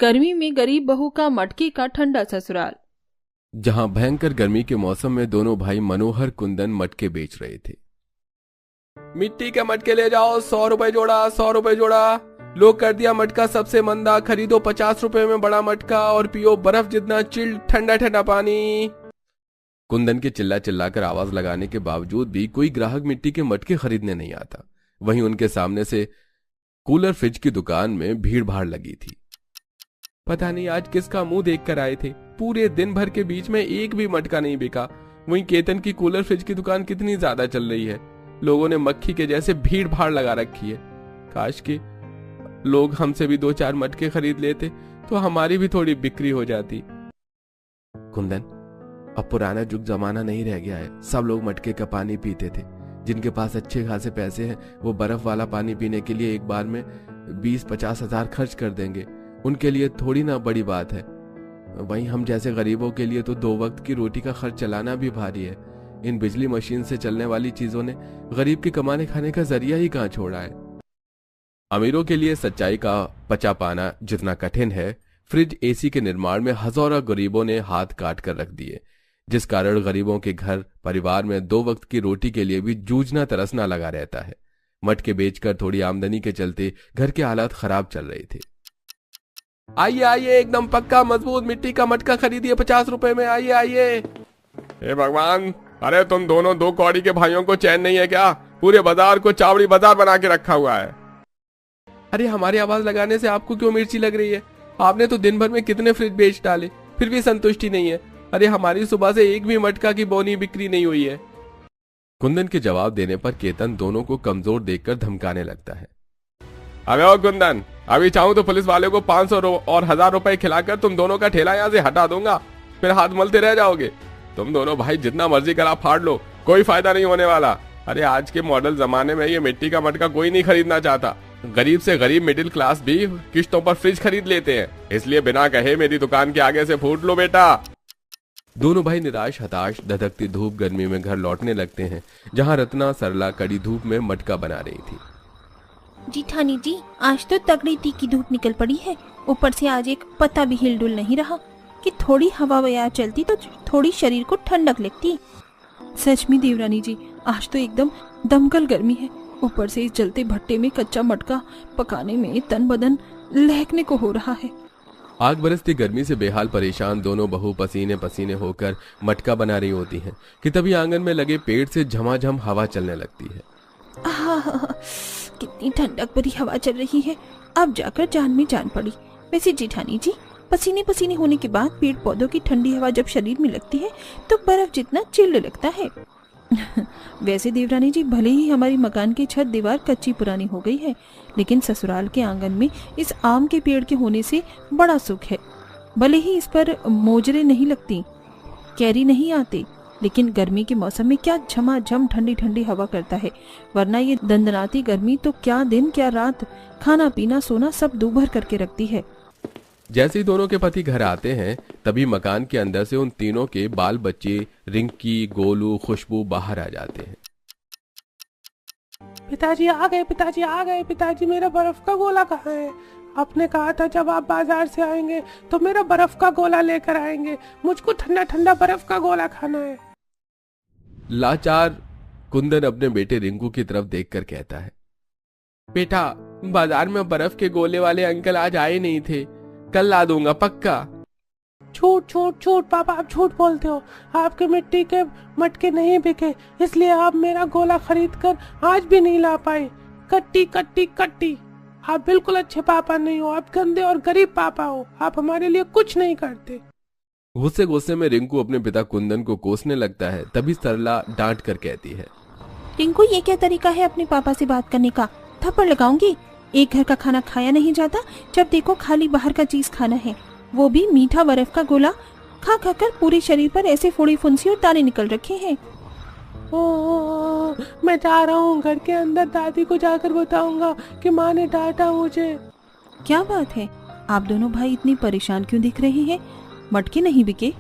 गर्मी में गरीब बहू का मटके का ठंडा ससुराल। जहां भयंकर गर्मी के मौसम में दोनों भाई मनोहर कुंदन मटके बेच रहे थे। मिट्टी के मटके ले जाओ, 100 रुपए जोड़ा, 100 रुपए जोड़ा। लोग कर दिया मटका सबसे मंदा, खरीदो 50 रुपए में बड़ा मटका और पियो बर्फ जितना चिल्ड ठंडा ठंडा पानी। कुंदन के चिल्ला चिल्लाकर आवाज लगाने के बावजूद भी कोई ग्राहक मिट्टी के मटके खरीदने नहीं आता। वहीं उनके सामने से कूलर फ्रिज की दुकान में भीड़ भाड़ लगी थी। पता नहीं आज किसका मुंह देखकर आए थे, पूरे दिन भर के बीच में एक भी मटका नहीं बिका। वहीं केतन की कूलर फ्रिज की दुकान कितनी ज्यादा चल रही है, लोगों ने मक्खी के जैसे भीड़ भाड़ लगा रखी है। काश कि लोग हमसे भी 2-4 मटके खरीद लेते तो हमारी भी थोड़ी बिक्री हो जाती। कुंदन, अब पुराना जुग जमाना नहीं रह गया है। सब लोग मटके का पानी पीते थे। जिनके पास अच्छे खासे पैसे हैं वो बर्फ वाला पानी पीने के लिए एक बार में 20-50 हजार खर्च कर देंगे। उनके लिए थोड़ी ना बड़ी बात है। वहीं हम जैसे गरीबों के लिए तो 2 वक्त की रोटी का खर्च चलाना भी भारी है। इन बिजली मशीन से चलने वाली चीजों ने गरीब के कमाने खाने का जरिया ही कहां छोड़ा है। अमीरों के लिए सच्चाई का पचा पाना जितना कठिन है, फ्रिज एसी के निर्माण में हजारों गरीबों ने हाथ काट कर रख दिए, जिस कारण गरीबों के घर परिवार में 2 वक्त की रोटी के लिए भी जूझना तरसना लगा रहता है। मटके बेचकर थोड़ी आमदनी के चलते घर के हालात खराब चल रहे थे। आइए आइए, एकदम पक्का मजबूत मिट्टी का मटका खरीदिए 50 रुपए में। आइए आइए। हे भगवान, अरे तुम दोनों 2 कौड़ी के भाइयों को चैन नहीं है क्या? पूरे बाजार को चावड़ी बाजार बना के रखा हुआ है। अरे हमारी आवाज लगाने से आपको क्यों मिर्ची लग रही है? आपने तो दिन भर में कितने फ्रिज बेच डाले, फिर भी संतुष्टि नहीं है। अरे हमारी सुबह से एक भी मटका की बोनी बिक्री नहीं हुई है। कुंदन के जवाब देने पर केतन दोनों को कमजोर देखकर धमकाने लगता है। अबे ओ कुंदन, अभी चाहूं तो पुलिस वाले को 500 और 1000 रुपए खिलाकर तुम दोनों का ठेला यहाँ से हटा दूंगा, फिर हाथ मलते रह जाओगे। तुम दोनों भाई जितना मर्जी करा फाड़ लो, कोई फायदा नहीं होने वाला। अरे आज के मॉडल जमाने में ये मिट्टी का मटका कोई नहीं खरीदना चाहता। गरीब से गरीब मिडिल क्लास भी किश्तों पर फ्रिज खरीद लेते हैं, इसलिए बिना कहे मेरी दुकान के आगे से फूट लो बेटा। दोनों भाई निराश हताश धधकती धूप गर्मी में घर लौटने लगते हैं, जहां रत्ना सरला कड़ी धूप में मटका बना रही थी। जी ठानी जी, आज तो तगड़ी तीखी धूप निकल पड़ी है। ऊपर से आज एक पत्ता भी हिलडुल नहीं रहा कि थोड़ी हवा वया चलती तो थोड़ी शरीर को ठंडक लगती। सच में देवरानी जी, आज तो एकदम दमकल गर्मी है। ऊपर से इस जलते भट्टे में कच्चा मटका पकाने में तन बदन लहकने को हो रहा है। आग बरसती गर्मी से बेहाल परेशान दोनों बहू पसीने पसीने होकर मटका बना रही होती हैं कि तभी आंगन में लगे पेड़ से झमाझम हवा चलने लगती है। कितनी ठंडक भरी हवा चल रही है, अब जाकर जान में जान पड़ी। वैसे जेठानी जी, पसीने पसीने होने के बाद पेड़ पौधों की ठंडी हवा जब शरीर में लगती है तो बर्फ जितना चिल्ड लगता है। वैसे देवरानी जी, भले ही हमारी मकान की छत दीवार कच्ची पुरानी हो गई है, लेकिन ससुराल के आंगन में इस आम के पेड़ के होने से बड़ा सुख है। भले ही इस पर मोजरे नहीं लगती, कैरी नहीं आते, लेकिन गर्मी के मौसम में क्या झमाझम ठंडी ठंडी हवा करता है। वरना ये दंदनाती गर्मी तो क्या दिन क्या रात, खाना पीना सोना सब दूभर करके रखती है। जैसे ही दोनों के पति घर आते हैं तभी मकान के अंदर से उन तीनों के बाल बच्चे रिंकी, गोलू, खुशबू बाहर आ जाते हैं। पिताजी आ गए, पिताजी आ गए। पिताजी, मेरा बर्फ का गोला कहाँ है? आपने कहा था जब आप बाजार से आएंगे तो मेरा बर्फ का गोला लेकर आएंगे। मुझको ठंडा ठंडा बर्फ का गोला खाना है। लाचार कुंदन अपने बेटे रिंकू की तरफ देखकर कहता है, बेटा, बाजार में बर्फ के गोले वाले अंकल आज आए नहीं थे, कल ला दूंगा पक्का। झूठ झूठ झूठ पापा, आप झूठ बोलते हो। आपके मिट्टी के मटके नहीं बिके, इसलिए आप मेरा गोला खरीद कर आज भी नहीं ला पाए। कट्टी कट्टी कट्टी। आप बिल्कुल अच्छे पापा नहीं हो, आप गंदे और गरीब पापा हो। आप हमारे लिए कुछ नहीं करते। गुस्से गुस्से में रिंकू अपने पिता कुंदन को कोसने लगता है। तभी सरला डांट कर कहती है, रिंकू, ये क्या तरीका है अपने पापा से बात करने का? थप्पड़ लगाऊंगी। एक घर का खाना खाया नहीं जाता, जब देखो खाली बाहर का चीज खाना है, वो भी मीठा बर्फ का गोला। खा खा कर पूरे शरीर पर ऐसे फोड़ी फुंसी और दाने निकल रखे हैं। ओ, मैं जा रहा हूँ घर के अंदर, दादी को जाकर बताऊंगा कि माँ ने डांटा मुझे। क्या बात है, आप दोनों भाई इतनी परेशान क्यों दिख रहे हैं? मटके नहीं बिके?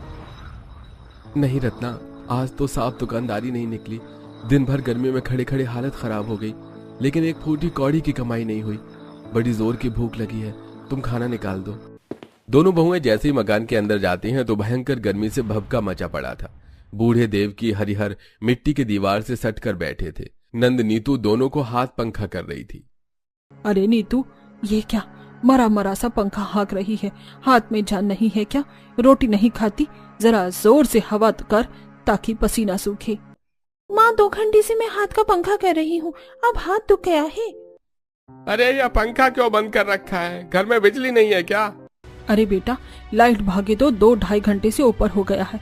नहीं रत्ना, आज तो साफ दुकानदारी नहीं निकली। दिन भर गर्मी में खड़े खड़े हालत खराब हो गई, लेकिन एक फूटी कौड़ी की कमाई नहीं हुई। बड़ी जोर की भूख लगी है, तुम खाना निकाल दो। दोनों बहुएं जैसे ही मकान के अंदर जाती हैं तो भयंकर गर्मी से भभका मचा पड़ा था। बूढ़े देव की हरिहर मिट्टी की दीवार से सट कर बैठे थे। नंद नीतू दोनों को हाथ पंखा कर रही थी। अरे नीतू, ये क्या मरा मरा सा पंखा हाँक रही है? हाथ में जान नहीं है क्या? रोटी नहीं खाती? जरा जोर से हवा कर ताकि पसीना सूखे। माँ, 2 घंटे से मैं हाथ का पंखा कर रही हूँ, अब हाथ दुख गया है। अरे यह पंखा क्यों बंद कर रखा है? घर में बिजली नहीं है क्या? अरे बेटा, लाइट भागे तो 2-2.5 घंटे से ऊपर हो गया है।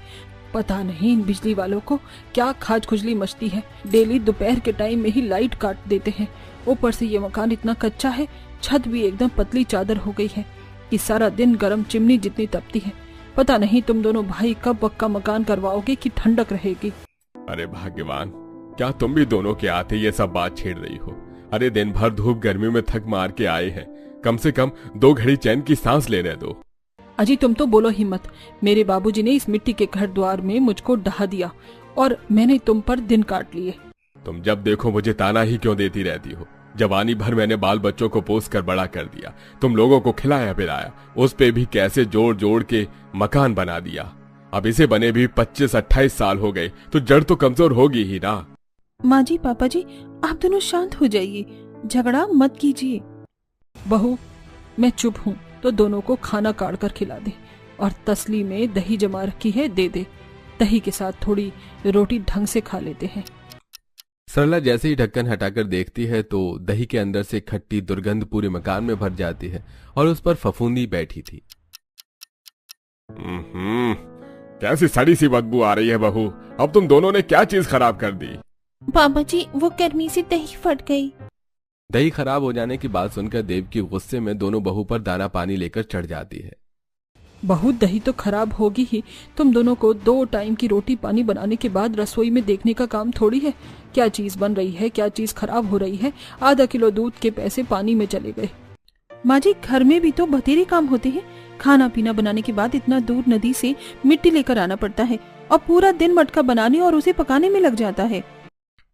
पता नहीं इन बिजली वालों को क्या खाज खुजली मचती है। डेली दोपहर के टाइम में ही लाइट काट देते हैं। ऊपर से ये मकान इतना कच्चा है, छत भी एकदम पतली चादर हो गई है कि सारा दिन गर्म चिमनी जितनी तपती है। पता नहीं तुम दोनों भाई कब पक्का मकान करवाओगे कि ठंडक रहेगी। अरे भाग्यवान, क्या तुम भी दोनों के आते ये सब बात छेड़ रही हो? अरे दिन भर धूप गर्मी में थक मार के आए हैं, कम से कम 2 घड़ी चैन की सांस लेने दो। अजी तुम तो बोलो ही मत। मेरे बाबूजी ने इस मिट्टी के घर द्वार में मुझको ढहा दिया और मैंने तुम पर दिन काट लिए। तुम जब देखो मुझे ताना ही क्यों देती रहती हो? जवानी भर मैंने बाल बच्चों को पोस कर बड़ा कर दिया, तुम लोगों को खिलाया पिलाया, उस पे भी कैसे जोड़ जोड़ के मकान बना दिया। अब इसे बने भी 25-28 साल हो गए तो जड़ तो कमजोर होगी ही ना। माँ जी, पापा जी, आप दोनों शांत हो जाइए, झगड़ा मत कीजिए। बहू, मैं चुप हूँ तो दोनों को खाना काट कर खिला दे और तसली में दही जमा रखी है दे दे। दही के साथ थोड़ी रोटी ढंग से खा लेते हैं। सरला जैसे ही ढक्कन हटाकर देखती है तो दही के अंदर से खट्टी दुर्गंध पूरे मकान में भर जाती है और उस पर फफूंदी बैठी थी। कैसी सड़ी सी बदबू आ रही है बहू, अब तुम दोनों ने क्या चीज खराब कर दी? पापा जी, वो गर्मी से दही फट गई। दही खराब हो जाने की बात सुनकर देव की गुस्से में दोनों बहू पर दाना पानी लेकर चढ़ जाती है। बहू, दही तो खराब होगी ही। तुम दोनों को 2 टाइम की रोटी पानी बनाने के बाद रसोई में देखने का काम थोड़ी है क्या चीज बन रही है, क्या चीज खराब हो रही है। आधा किलो दूध के पैसे पानी में चले गए। माँ जी, घर में भी तो बतेरे काम होते हैं। खाना पीना बनाने के बाद इतना दूर नदी से मिट्टी लेकर आना पड़ता है और पूरा दिन मटका बनाने और उसे पकाने में लग जाता है।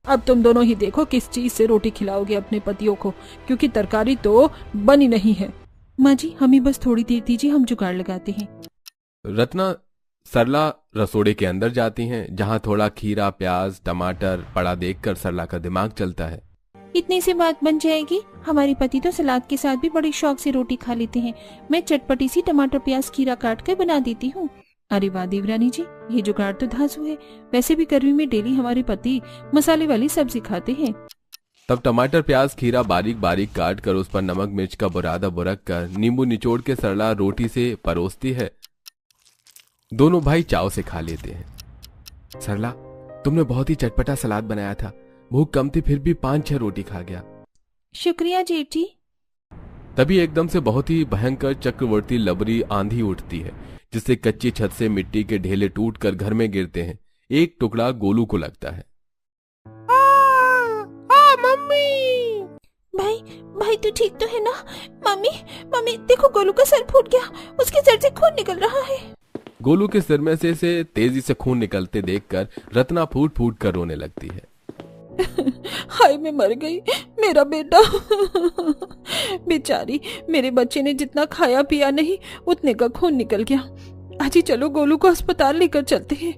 अब तुम दोनों ही देखो किस चीज से रोटी खिलाओगे अपने पतियों को, क्योंकि तरकारी तो बनी नहीं है। माँ जी, हमें बस थोड़ी देर दीजिए, हम जुगाड़ लगाते हैं। रत्ना सरला रसोड़े के अंदर जाती हैं, जहां थोड़ा खीरा, प्याज, टमाटर पड़ा देखकर सरला का दिमाग चलता है। इतने से बात बन जाएगी। हमारे पति तो सलाद के साथ भी बड़े शौक से रोटी खा लेते हैं। मैं चटपटी सी टमाटर प्याज खीरा काट कर बना देती हूँ। अरे वाह देवरानी जी, ये जुगाड़ तो धांसू है। वैसे भी गर्मी में डेली हमारे पति मसाले वाली सब्जी खाते हैं। तब टमाटर प्याज खीरा बारीक बारीक काट कर उस पर नमक मिर्च का बुरादा बुरक कर नींबू निचोड़ के सरला रोटी से परोसती है। दोनों भाई चाव से खा लेते हैं। सरला, तुमने बहुत ही चटपटा सलाद बनाया था। भूख कम थी फिर भी 5-6 रोटी खा गया। शुक्रिया जेठ जी। तभी एकदम से बहुत ही भयंकर चक्रवर्ती लबरी आंधी उठती है, जिससे कच्ची छत से मिट्टी के ढेले टूटकर घर में गिरते हैं। एक टुकड़ा गोलू को लगता है। मम्मी! भाई तू ठीक तो है ना? मम्मी देखो, गोलू का सर फूट गया, उसके सर से खून निकल रहा है। गोलू के सिर में से तेजी से खून निकलते देखकर रत्ना फूट फूट कर रोने लगती है। हाय, मैं मर गई, मेरा बेटा। बेचारी, मेरे बच्चे ने जितना खाया पिया नहीं उतने का खून निकल गया। आज ही चलो गोलू को अस्पताल लेकर चलते हैं।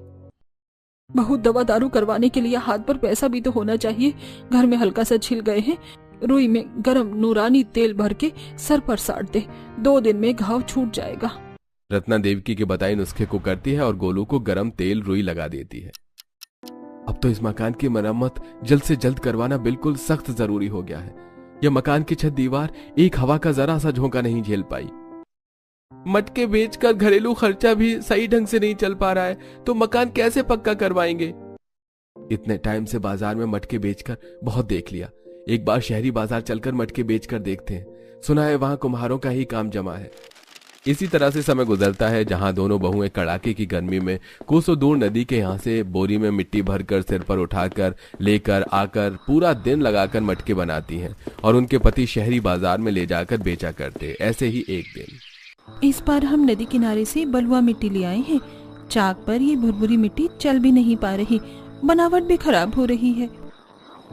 बहुत दवा दारू करवाने के लिए हाथ पर पैसा भी तो होना चाहिए। घर में हल्का सा छिल गए हैं, रुई में गरम नूरानी तेल भर के सर पर साट दे, 2 दिन में घाव छूट जाएगा। रत्ना देवकी के बताए नुस्खे को करती है और गोलू को गरम तेल रुई लगा देती है। अब तो इस मकान की मरम्मत जल्द से जल्द करवाना बिल्कुल सख्त जरूरी हो गया है। यह मकान की छत दीवार एक हवा का जरा सा झोंका नहीं झेल पाई। मटके बेचकर घरेलू खर्चा भी सही ढंग से नहीं चल पा रहा है, तो मकान कैसे पक्का करवाएंगे? इतने टाइम से बाजार में मटके बेचकर बहुत देख लिया। एक बार शहरी बाजार चलकर मटके बेचकर देखते हैं। सुना है वहां कुम्हारों का ही काम जमा है। इसी तरह से समय गुजरता है, जहां दोनों बहुएं कड़ाके की गर्मी में कोसों दूर नदी के यहाँ से बोरी में मिट्टी भरकर सिर पर उठाकर लेकर आकर पूरा दिन लगाकर मटके बनाती हैं और उनके पति शहरी बाजार में ले जाकर बेचा करते। ऐसे ही एक दिन इस बार हम नदी किनारे से बलुआ मिट्टी ले आए हैं। चाक पर ये भुरभुरी मिट्टी चल भी नहीं पा रही, बनावट भी खराब हो रही है।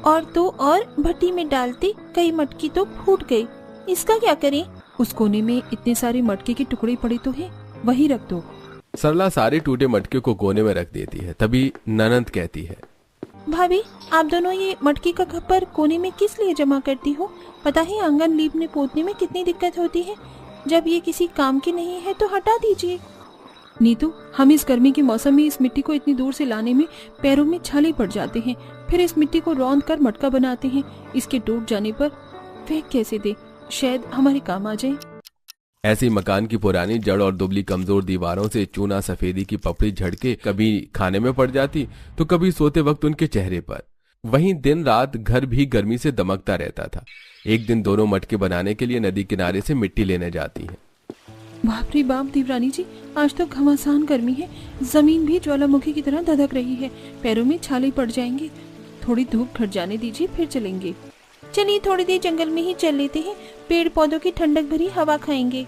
और तो और भट्टी में डालते कई मटकी तो फूट गई। इसका क्या करें? उस कोने में इतने सारे मटके के टुकड़े पड़े तो हैं, वही रख दो। सरला सारे टूटे मटके को कोने में रख देती है। तभी ननंद कहती है, भाभी आप दोनों ये मटकी का खप्पर कोने में किस लिए जमा करती हो? पता है आंगन लीपने पोतने में कितनी दिक्कत होती है। जब ये किसी काम की नहीं है तो हटा दीजिए। नीतू, हम इस गर्मी के मौसम में इस मिट्टी को इतनी दूर से लाने में पैरों में छाले पड़ जाते हैं, फिर इस मिट्टी को रौंद कर मटका बनाते हैं। इसके टूट जाने पर फेंक कैसे दे, शायद हमारे काम आ जाए। ऐसे मकान की पुरानी जड़ और दुबली कमजोर दीवारों से चूना सफेदी की पपड़ी झड़के कभी खाने में पड़ जाती तो कभी सोते वक्त उनके चेहरे पर। वहीं दिन रात घर भी गर्मी से दमकता रहता था। एक दिन दोनों मटके बनाने के लिए नदी किनारे से मिट्टी लेने जाती हैं। बाप रे बाप देवरानी जी, आज तो घमासान गर्मी है। जमीन भी ज्वालामुखी की तरह धधक रही है, पैरों में छाले पड़ जाएंगे। थोड़ी धूप घट जाने दीजिए, फिर चलेंगे। चलिए थोड़ी देर जंगल में ही चल लेते हैं, पेड़ पौधों की ठंडक भरी हवा खाएंगे।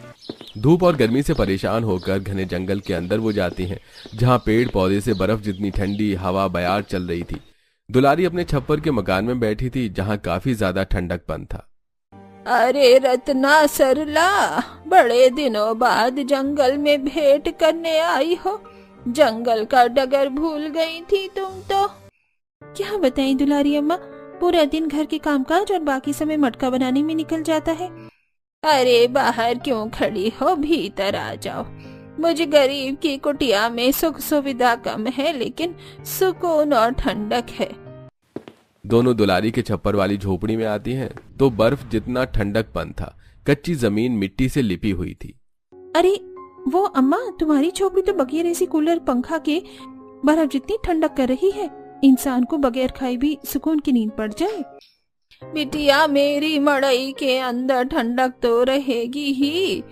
धूप और गर्मी से परेशान होकर घने जंगल के अंदर वो जाती हैं, जहाँ पेड़ पौधे से बर्फ जितनी ठंडी हवा बयार चल रही थी। दुलारी अपने छप्पर के मकान में बैठी थी, जहाँ काफी ज्यादा ठंडकपन था। अरे रत्ना सरला, बड़े दिनों बाद जंगल में भेंट करने आई हो। जंगल का डगर भूल गई थी तुम तो। क्या बताएं दुलारी अम्मा, पूरा दिन घर के कामकाज और बाकी समय मटका बनाने में निकल जाता है। अरे बाहर क्यों खड़ी हो, भीतर आ जाओ। मुझ गरीब की कुटिया में सुख सुविधा कम है, लेकिन सुकून और ठंडक है। दोनों दुलारी के छप्पर वाली झोपड़ी में आती हैं तो बर्फ जितना ठंडकपन था। कच्ची जमीन मिट्टी से लिपी हुई थी। अरे वो अम्मा, तुम्हारी झोपड़ी तो बगैर ऐसी कूलर पंखा के बर्फ जितनी ठंडक कर रही है, इंसान को बगैर खाए भी सुकून की नींद पड़ जाए। बिटिया, मेरी मड़ई के अंदर ठंडक तो रहेगी ही।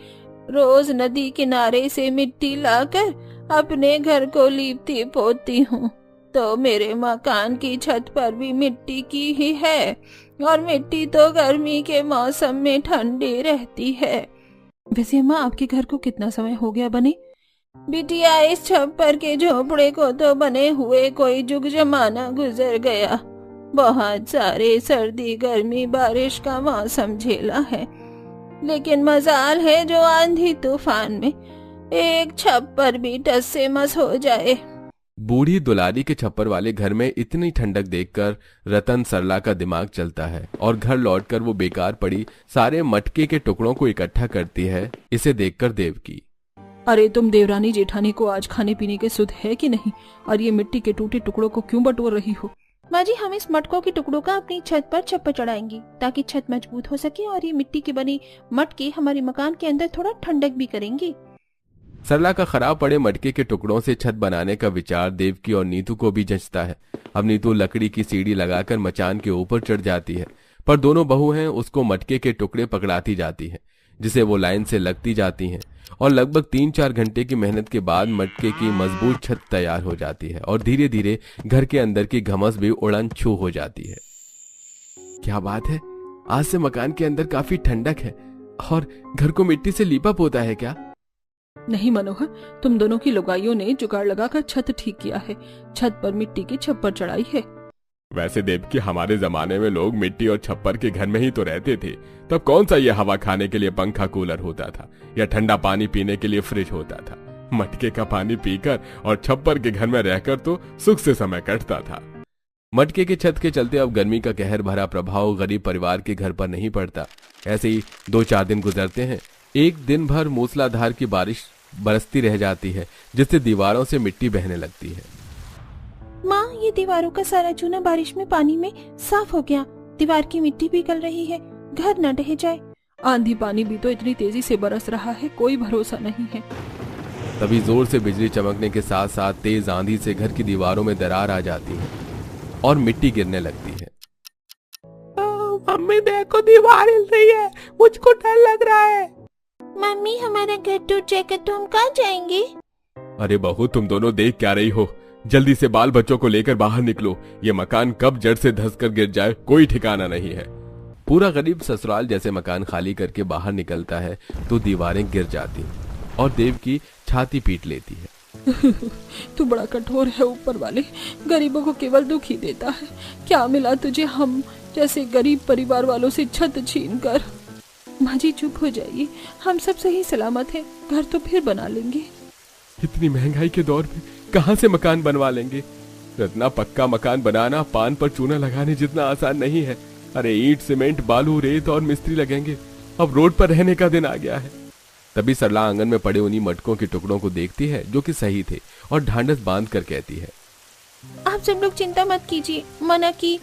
रोज नदी किनारे से मिट्टी लाकर अपने घर को लीपती पोतती हूँ, तो मेरे मकान की छत पर भी मिट्टी की ही है, और मिट्टी तो गर्मी के मौसम में ठंडी रहती है। वैसे अम्मा, आपके घर को कितना समय हो गया बने? बिटिया, इस छप्पर के झोपड़े को तो बने हुए कोई जुग जमाना गुजर गया। बहुत सारे सर्दी गर्मी बारिश का मौसम झेला है, लेकिन मजाल है जो आंधी तूफान में एक छप्पर भी टस से मस हो जाए। बूढ़ी दुलारी के छप्पर वाले घर में इतनी ठंडक देखकर रतन सरला का दिमाग चलता है और घर लौटकर वो बेकार पड़ी सारे मटके के टुकड़ों को इकट्ठा करती है। इसे देखकर देवकी, अरे तुम देवरानी जेठानी को आज खाने पीने के सुध है कि नहीं, और ये मिट्टी के टूटे टुकड़ों को क्यों बटोर रही हो? माँ जी, हम इस मटकों के टुकड़ों का अपनी छत पर छप्पर चढ़ाएंगी, ताकि छत मजबूत हो सके, और ये मिट्टी की बनी मटके हमारे मकान के अंदर थोड़ा ठंडक भी करेंगी। सरला का खराब पड़े मटके के टुकड़ों से छत बनाने का विचार देवकी और नीतू को भी जंचता है। अब नीतू लकड़ी की सीढ़ी लगाकर मचान के ऊपर चढ़ जाती है, पर दोनों बहू हैं उसको मटके के टुकड़े पकड़ाती जाती हैं, जिसे वो लाइन से लगती जाती हैं, और लगभग 3-4 घंटे की मेहनत के बाद मटके की मजबूत छत तैयार हो जाती है और धीरे धीरे घर के अंदर की घमस भी उड़न छू हो जाती है। क्या बात है, आज से मकान के अंदर काफी ठंडक है और घर को मिट्टी से लीपा पोता है क्या? नहीं मनोहर, तुम दोनों की लुगाइयों ने जुगाड़ लगाकर छत ठीक किया है, छत पर मिट्टी की छप्पर चढ़ाई है। वैसे देवकी, हमारे जमाने में लोग मिट्टी और छप्पर के घर में ही तो रहते थे, तब कौन सा ये हवा खाने के लिए पंखा कूलर होता था या ठंडा पानी पीने के लिए फ्रिज होता था। मटके का पानी पीकर और छप्पर के घर में रहकर तो सुख से समय कटता था। मटके के छत के चलते अब गर्मी का कहर भरा प्रभाव गरीब परिवार के घर पर नहीं पड़ता। ऐसे ही 2-4 दिन गुजरते हैं। एक दिन भर मूसलाधार की बारिश बरसती रह जाती है, जिससे दीवारों से मिट्टी बहने लगती है। माँ, ये दीवारों का सारा चूना बारिश में पानी में साफ हो गया। दीवार की मिट्टी पिघल रही है, घर न ढह जाए। आंधी पानी भी तो इतनी तेजी से बरस रहा है, कोई भरोसा नहीं है। तभी जोर से बिजली चमकने के साथ साथ तेज आंधी से घर की दीवारों में दरार आ जाती है और मिट्टी गिरने लगती है। मम्मी देखो, दीवार हिल रही है, मुझको डर लग रहा है। मम्मी, हमारा घर टूट जाएगा तो हम कहाँ जाएंगे? अरे बहू, तुम दोनों देख क्या रही हो? जल्दी से बाल बच्चों को लेकर बाहर निकलो, ये मकान कब जड़ से धंसकर गिर जाए कोई ठिकाना नहीं है। पूरा गरीब ससुराल जैसे मकान खाली करके बाहर निकलता है तो दीवारें गिर जाती और देव की छाती पीट लेती है। तू बड़ा कठोर है ऊपर वाले, गरीबों को केवल दुख ही देता है। क्या मिला तुझे हम जैसे गरीब परिवार वालों से छत छीन कर? माँ जी चुप हो जाइए, हम सब सही सलामत हैं, घर तो फिर बना लेंगे। इतनी महंगाई के दौर में कहाँ से मकान बनवा लेंगे? रत्ना, पक्का मकान बनाना पान पर चूना लगाने जितना आसान नहीं है। अरे ईंट, सीमेंट, बालू, रेत और मिस्त्री लगेंगे। अब रोड पर रहने का दिन आ गया है। तभी सरला आंगन में पड़े उन्हीं मटकों के टुकड़ों को देखती है जो कि सही थे और ढांढस बांध कर कहती है, आप सब लोग चिंता मत कीजिए, मना की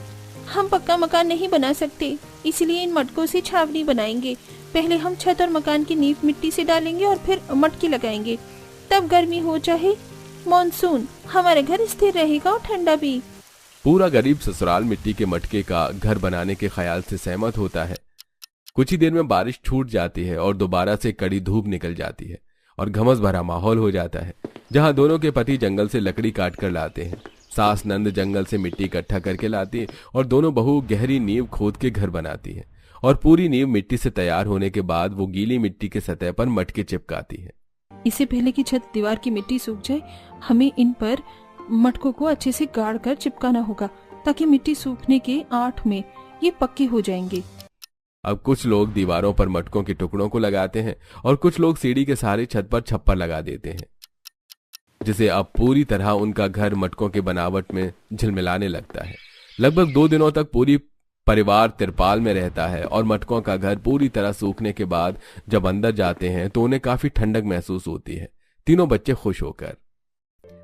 हम पक्का मकान नहीं बना सकते, इसलिए इन मटकों से छावनी बनाएंगे। पहले हम छत और मकान की नींव मिट्टी से डालेंगे और फिर मटके लगाएंगे। तब गर्मी हो चाहे मॉनसून, हमारा घर स्थिर रहेगा और ठंडा भी। पूरा गरीब ससुराल मिट्टी के मटके का घर बनाने के ख्याल से सहमत होता है। कुछ ही देर में बारिश छूट जाती है और दोबारा से कड़ी धूप निकल जाती है और घमस भरा माहौल हो जाता है, जहां दोनों के पति जंगल से लकड़ी काट कर लाते हैं। सास नंद जंगल से मिट्टी इकट्ठा करके लाती है और दोनों बहू गहरी नींव खोद के घर बनाती है और पूरी नींव मिट्टी से तैयार होने के बाद वो गीली मिट्टी के सतह पर मटके चिपकाती है। इससे पहले कि छत दीवार की मिट्टी सूख जाए, हमें इन पर मटकों को अच्छे से गाड़ कर चिपकाना होगा, ताकि मिट्टी सूखने के 8 में ये पक्के हो जाएंगे। अब कुछ लोग दीवारों पर मटकों के टुकड़ों को लगाते हैं और कुछ लोग सीढ़ी के सहारे छत पर छप्पर लगा देते हैं, जिसे अब पूरी तरह उनका घर मटकों के बनावट में झिलमिलाने लगता है। लगभग 2 दिनों तक पूरी परिवार तिरपाल में रहता है और मटकों का घर पूरी तरह सूखने के बाद जब अंदर जाते हैं तो उन्हें काफी ठंडक महसूस होती है। तीनों बच्चे खुश होकर,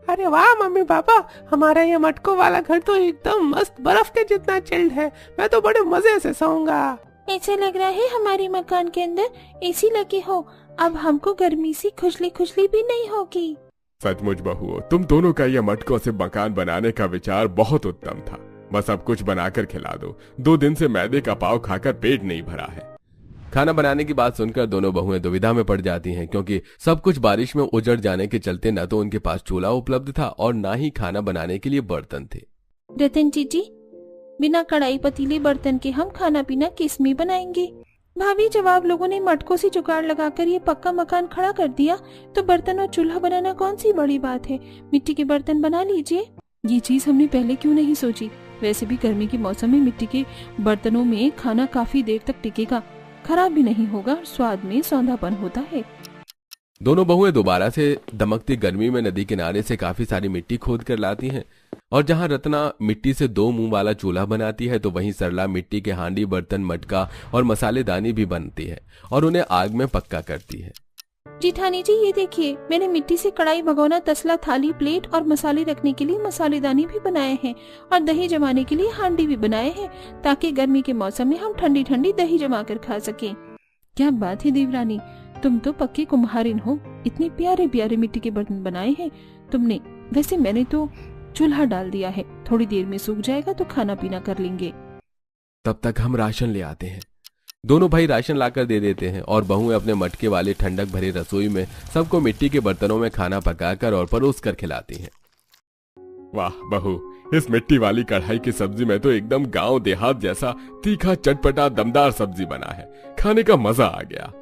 अरे वाह मम्मी पापा, हमारा ये मटकों वाला घर तो एकदम मस्त बर्फ के जितना चिल्ड है। मैं तो बड़े मजे से सोऊंगा। ऐसा लग रहा है हमारे मकान के अंदर एसी लगी हो। अब हमको गर्मी से खुजली खुजली भी नहीं होगी। सचमुच बहुओं, तुम दोनों का यह मटकों से मकान बनाने का विचार बहुत उत्तम था। बस अब कुछ बनाकर खिला दो। 2 दिन से मैदे का पाव खाकर पेट नहीं भरा है। खाना बनाने की बात सुनकर दोनों बहुएं दुविधा में पड़ जाती हैं, क्योंकि सब कुछ बारिश में उजड़ जाने के चलते न तो उनके पास चूल्हा उपलब्ध था और न ही खाना बनाने के लिए बर्तन थे। रतन जीजी, बिना कढ़ाई पतीले बर्तन के हम खाना पीना किस में बनाएंगे? भाभी, जब आप लोगों ने मटकों से जुगाड़ लगाकर ये पक्का मकान खड़ा कर दिया तो बर्तन और चूल्हा बनाना कौन सी बड़ी बात है। मिट्टी के बर्तन बना लीजिए। ये चीज हमने पहले क्यों नहीं सोची? वैसे भी गर्मी के मौसम में मिट्टी के बर्तनों में खाना काफी देर तक टिकेगा, खराब भी नहीं होगा और स्वाद में सौंधापन होता है। दोनों बहुएं दोबारा से दमकती गर्मी में नदी किनारे से काफी सारी मिट्टी खोद कर लाती हैं और जहां रत्ना मिट्टी से 2 मुंह वाला चूल्हा बनाती है तो वहीं सरला मिट्टी के हांडी, बर्तन, मटका और मसालेदानी भी बनती है और उन्हें आग में पक्का करती है। जिठानी जी, ये देखिए, मैंने मिट्टी से कढ़ाई, भगोना, तसला, थाली, प्लेट और मसाले रखने के लिए मसालेदानी भी बनाए हैं और दही जमाने के लिए हांडी भी बनाए हैं, ताकि गर्मी के मौसम में हम ठंडी ठंडी दही जमा कर खा सकें। क्या बात है देवरानी, तुम तो पक्की कुम्हारिन हो। इतने प्यारे प्यारे मिट्टी के बर्तन बनाए हैं तुमने। वैसे मैंने तो चूल्हा डाल दिया है, थोड़ी देर में सूख जाएगा तो खाना पीना कर लेंगे। तब तक हम राशन ले आते हैं। दोनों भाई राशन लाकर दे देते हैं और बहुएं अपने मटके वाले ठंडक भरे रसोई में सबको मिट्टी के बर्तनों में खाना पकाकर और परोस कर खिलाती हैं। वाह बहू, इस मिट्टी वाली कढ़ाई की सब्जी में तो एकदम गांव देहात जैसा तीखा, चटपटा, दमदार सब्जी बना है। खाने का मजा आ गया।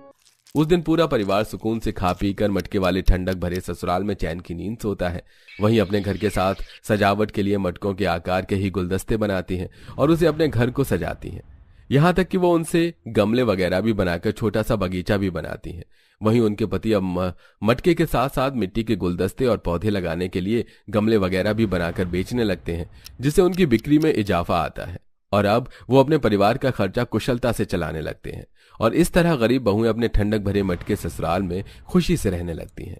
उस दिन पूरा परिवार सुकून से खा पी कर मटके वाले ठंडक भरे ससुराल में चैन की नींद सोता है। वहीं अपने घर के साथ सजावट के लिए मटकों के आकार के ही गुलदस्ते बनाती हैं और उसे अपने घर को सजाती हैं। यहाँ तक कि वो उनसे गमले वगैरह भी बनाकर छोटा सा बगीचा भी बनाती हैं। वहीं उनके पति अब मटके के साथ साथ मिट्टी के गुलदस्ते और पौधे लगाने के लिए गमले वगैरह भी बनाकर बेचने लगते हैं, जिससे उनकी बिक्री में इजाफा आता है और अब वो अपने परिवार का खर्चा कुशलता से चलाने लगते हैं और इस तरह गरीब बहुएं अपने ठंडक भरे मटके ससुराल में खुशी से रहने लगती हैं।